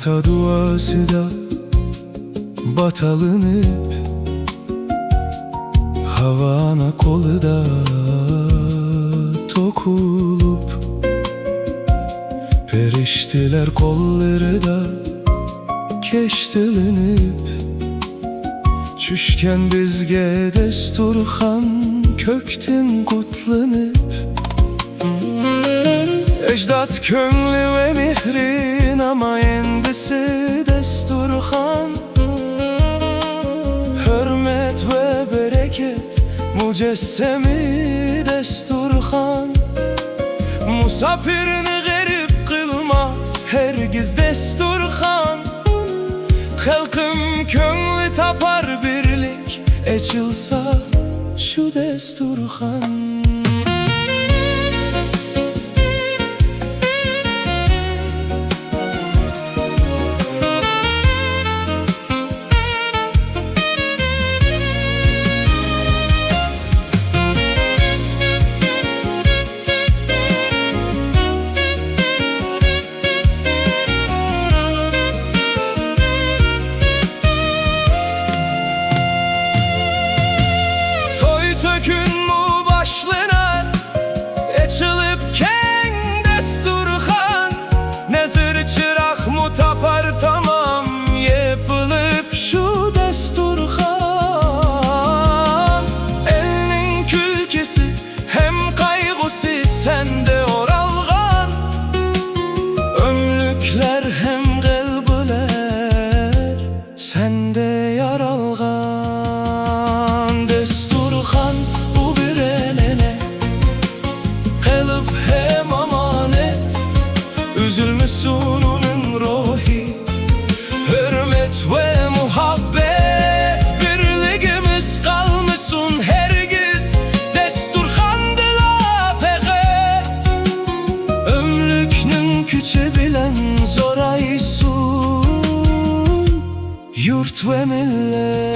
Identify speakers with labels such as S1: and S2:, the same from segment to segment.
S1: Ata duası da batalınıp, havana kolu da tokulup, periştiler kolları da keştilinip, çüşken bizge desturxan kökten kutlanıp, ecdat köngli ve mihrin ama endisi desturxan, hürmet ve bereket mücessemi desturxan, musafirini garip kılmaz hergiz desturxan, halkım köngli tapar birlik açılsa şu desturxan. Tapar tamam yapılıp şu desturxan, elinin külkesi hem kaygısı sende oralgan, ömlükler hem kalbiler sende yaralgan. Desturxan bu bir elene kalıp hem amanet, üzülmüşsün ruhi, hürmet ve muhabbet, birliğimiz kalmışsın hergiz desturxandıla peğet, ömlüknün küçü bilen zoraysun yurt ve millet.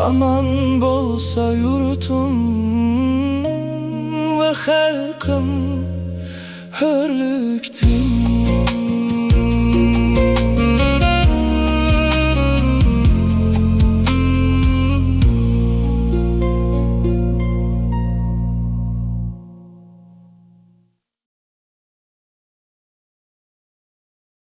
S1: Aman bolsa yurtum ve halkım, hürlük